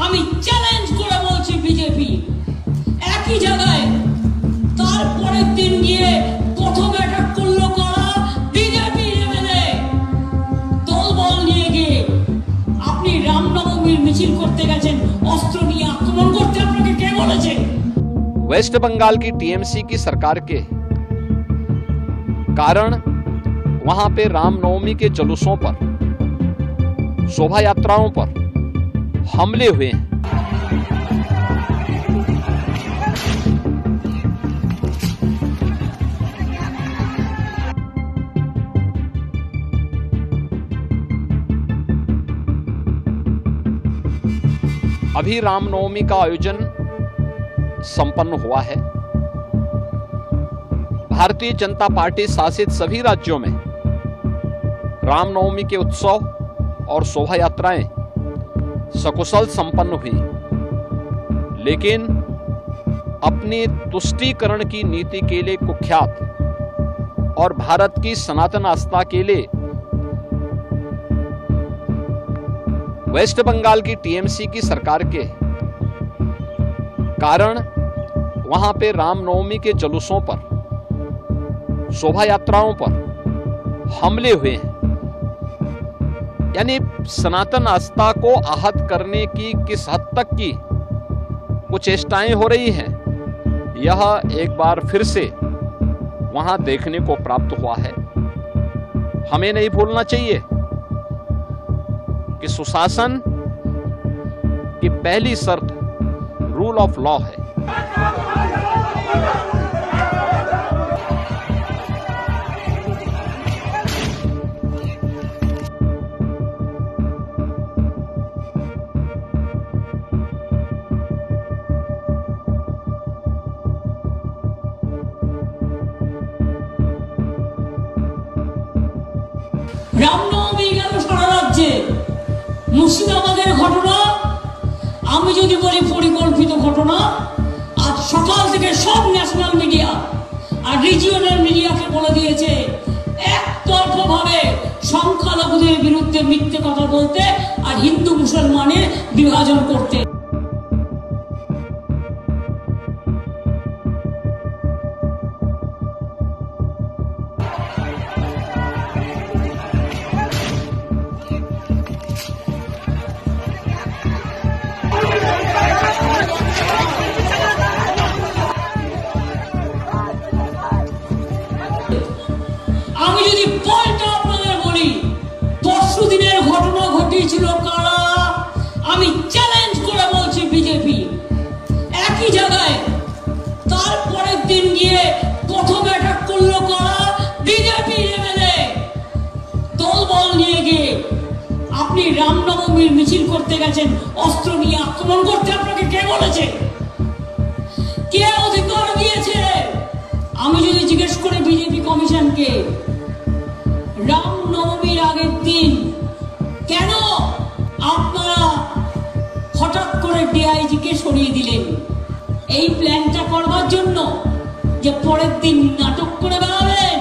আমি চ্যালেঞ্জ করে বলছি বিজেপি একই জায়গায় তারপরের দিন গিয়ে প্রথম অ্যাটাক করলো কারা? বিজেপি এমএলএ দলবল নিয়ে গিয়ে আপনি রামনবমীর মিছিল করতে গেছেন, অস্ত্র নিয়ে আক্রমণ করতে আপনাকে কে বলেছে? वेस्ट बंगाल की टीएमसी की सरकार के कारण वहां पे रामनवमी के जुलूसों पर, शोभा यात्राओं पर हमले हुए हैं। अभी रामनवमी का आयोजन संपन्न हुआ है। भारतीय जनता पार्टी शासित सभी राज्यों में रामनवमी के उत्सव और शोभा यात्राएं सकुशल संपन्न हुई, लेकिन अपनी तुष्टीकरण की नीति के लिए कुख्यात और भारत की सनातन आस्था के लिए वेस्ट बंगाल की टीएमसी की सरकार के कारण वहां पे रामनवमी के जुलूसों पर, शोभा यात्राओं पर हमले हुए हैं। यानी सनातन आस्था को आहत करने की किस हद तक की कुछ चेष्टाएं हो रही हैं, यह एक बार फिर से वहां देखने को प्राप्त हुआ है। हमें नहीं भूलना चाहिए कि सुशासन की पहली शर्त रूल ऑफ लॉ है। রামনবমী গেল সারা রাজ্যে, মুর্শিদাবাদের ঘটনা আমি যদি বলি পরিকল্পিত ঘটনা, আজ সকাল থেকে সব ন্যাশনাল মিডিয়া আর রিজিওনাল মিডিয়াকে বলে দিয়েছে একতরফাভাবে সংখ্যালঘুদের বিরুদ্ধে মিথ্যে কথা বলতে আর হিন্দু মুসলমানের বিভাজন করতে। আমি যদি পয়েন্টটা আপনাদের বলি, পরশু দিনের ঘটনা ঘটিয়েছিল কারা? আমি চ্যালেঞ্জ করে বলছি বিজেপি একই জায়গায় তারপরের দিন গিয়ে প্রথম অ্যাটাক করলো কারা? বিজেপি এমএলএ দলবল নিয়ে গিয়ে আপনি রামনবমীর মিছিল করতে গেছেন, অস্ত্র নিয়ে আক্রমণ করতে আপনাকে কে বলেছে? কে অধিকার দিয়েছে? আমি যদি জিজ্ঞেস করি বিজেপি কমিশনকে, রামনবমীর আগের দিন কেন আপনারা হঠাৎ করে ডিআইজিকে সরিয়ে দিলেন? এই প্ল্যানটা করবার জন্য যে পরের দিন নাটক করে বেড়াবেন?